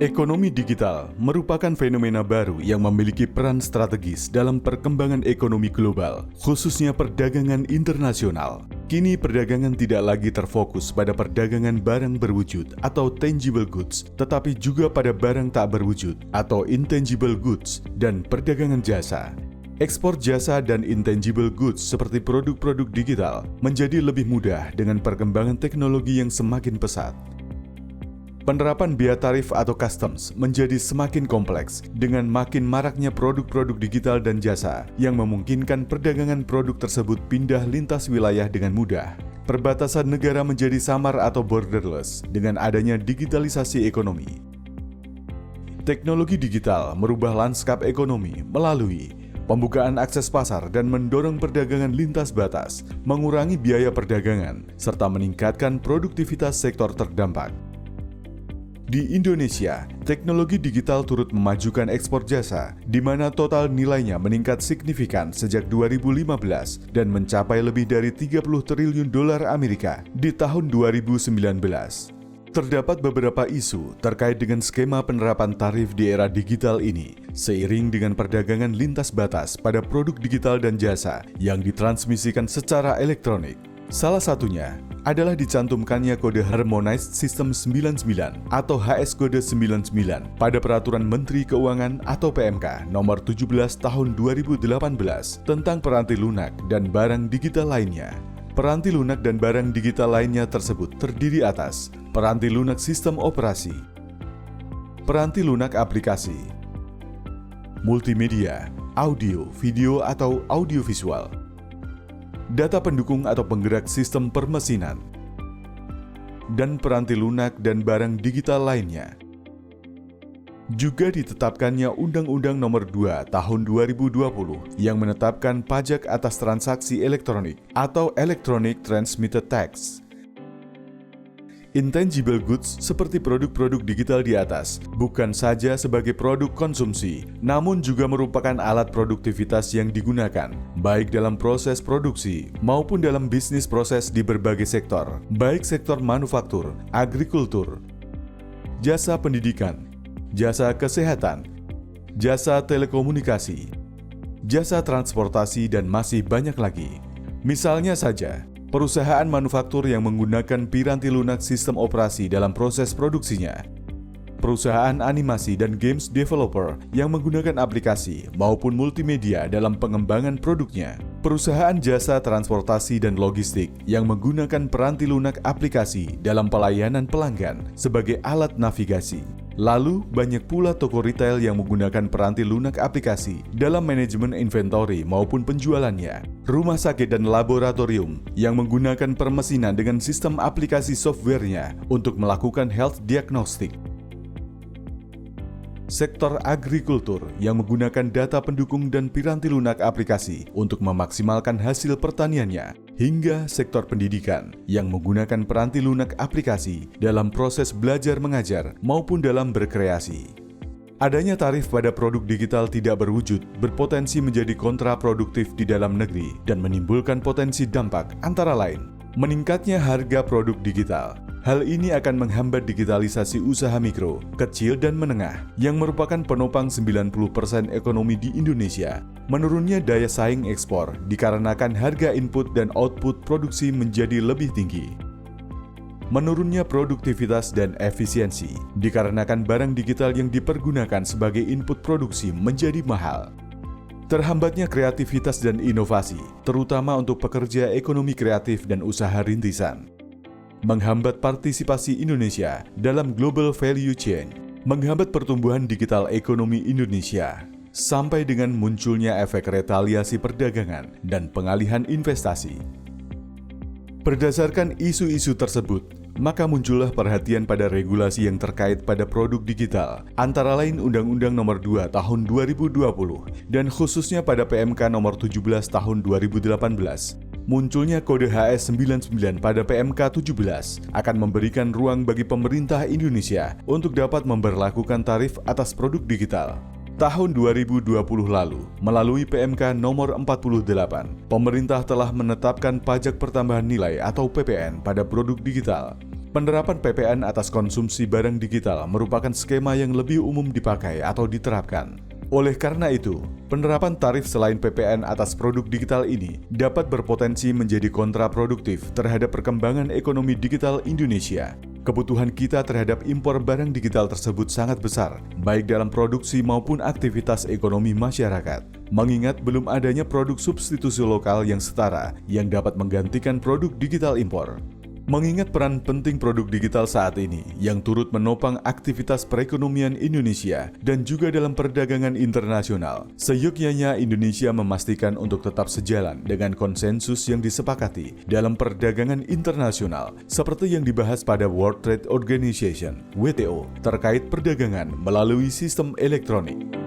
Ekonomi digital merupakan fenomena baru yang memiliki peran strategis dalam perkembangan ekonomi global, khususnya perdagangan internasional. Kini perdagangan tidak lagi terfokus pada perdagangan barang berwujud atau tangible goods, tetapi juga pada barang tak berwujud atau intangible goods dan perdagangan jasa. Ekspor jasa dan intangible goods seperti produk-produk digital menjadi lebih mudah dengan perkembangan teknologi yang semakin pesat. Penerapan bea tarif atau customs menjadi semakin kompleks dengan makin maraknya produk-produk digital dan jasa yang memungkinkan perdagangan produk tersebut pindah lintas wilayah dengan mudah. Perbatasan negara menjadi samar atau borderless dengan adanya digitalisasi ekonomi. Teknologi digital merubah lanskap ekonomi melalui pembukaan akses pasar dan mendorong perdagangan lintas batas, mengurangi biaya perdagangan, serta meningkatkan produktivitas sektor terdampak. Di Indonesia, teknologi digital turut memajukan ekspor jasa, di mana total nilainya meningkat signifikan sejak 2015 dan mencapai lebih dari 30 triliun dolar Amerika di tahun 2019. Terdapat beberapa isu terkait dengan skema penerapan tarif di era digital ini, seiring dengan perdagangan lintas batas pada produk digital dan jasa yang ditransmisikan secara elektronik. Salah satunya adalah dicantumkannya kode Harmonized System 99 atau HS Kode 99 pada Peraturan Menteri Keuangan atau PMK nomor 17 tahun 2018 tentang peranti lunak dan barang digital lainnya. Peranti lunak dan barang digital lainnya tersebut terdiri atas peranti lunak sistem operasi, peranti lunak aplikasi, multimedia, audio, video atau audiovisual, data pendukung atau penggerak sistem permesinan, dan peranti lunak dan barang digital lainnya. Juga ditetapkannya Undang-Undang Nomor 2 Tahun 2020 yang menetapkan pajak atas transaksi elektronik atau Electronic Transmitted Tax. Intangible goods seperti produk-produk digital di atas bukan saja sebagai produk konsumsi, namun juga merupakan alat produktivitas yang digunakan, baik dalam proses produksi maupun dalam bisnis proses di berbagai sektor, baik sektor manufaktur, agrikultur, jasa pendidikan, jasa kesehatan, jasa telekomunikasi, jasa transportasi, dan masih banyak lagi. Misalnya saja, perusahaan manufaktur yang menggunakan piranti lunak sistem operasi dalam proses produksinya, perusahaan animasi dan games developer yang menggunakan aplikasi maupun multimedia dalam pengembangan produknya, perusahaan jasa transportasi dan logistik yang menggunakan peranti lunak aplikasi dalam pelayanan pelanggan sebagai alat navigasi. Lalu, banyak pula toko retail yang menggunakan peranti lunak aplikasi dalam manajemen inventory maupun penjualannya. Rumah sakit dan laboratorium yang menggunakan permesinan dengan sistem aplikasi softwarenya untuk melakukan health diagnostic. Sektor agrikultur yang menggunakan data pendukung dan piranti lunak aplikasi untuk memaksimalkan hasil pertaniannya, hingga sektor pendidikan yang menggunakan peranti lunak aplikasi dalam proses belajar mengajar maupun dalam berkreasi. Adanya tarif pada produk digital tidak berwujud berpotensi menjadi kontraproduktif di dalam negeri dan menimbulkan potensi dampak antara lain meningkatnya harga produk digital. Hal ini akan menghambat digitalisasi usaha mikro, kecil, dan menengah yang merupakan penopang 90% ekonomi di Indonesia. Menurunnya daya saing ekspor dikarenakan harga input dan output produksi menjadi lebih tinggi. Menurunnya produktivitas dan efisiensi dikarenakan barang digital yang dipergunakan sebagai input produksi menjadi mahal. Terhambatnya kreativitas dan inovasi, terutama untuk pekerja ekonomi kreatif dan usaha rintisan. Menghambat partisipasi Indonesia dalam global value chain, menghambat pertumbuhan digital ekonomi Indonesia, sampai dengan munculnya efek retaliasi perdagangan dan pengalihan investasi. Berdasarkan isu-isu tersebut, maka muncullah perhatian pada regulasi yang terkait pada produk digital, antara lain Undang-Undang Nomor 2 Tahun 2020 dan khususnya pada PMK Nomor 17 Tahun 2018. Munculnya kode HS99 pada PMK 17 akan memberikan ruang bagi pemerintah Indonesia untuk dapat memberlakukan tarif atas produk digital. Tahun 2020 lalu, melalui PMK nomor 48, pemerintah telah menetapkan pajak pertambahan nilai atau PPN pada produk digital. Penerapan PPN atas konsumsi barang digital merupakan skema yang lebih umum dipakai atau diterapkan. Oleh karena itu, penerapan tarif selain PPN atas produk digital ini dapat berpotensi menjadi kontraproduktif terhadap perkembangan ekonomi digital Indonesia. Kebutuhan kita terhadap impor barang digital tersebut sangat besar, baik dalam produksi maupun aktivitas ekonomi masyarakat. Mengingat belum adanya produk substitusi lokal yang setara yang dapat menggantikan produk digital impor. Mengingat peran penting produk digital saat ini yang turut menopang aktivitas perekonomian Indonesia dan juga dalam perdagangan internasional, seyogyanya Indonesia memastikan untuk tetap sejalan dengan konsensus yang disepakati dalam perdagangan internasional seperti yang dibahas pada World Trade Organization (WTO) terkait perdagangan melalui sistem elektronik.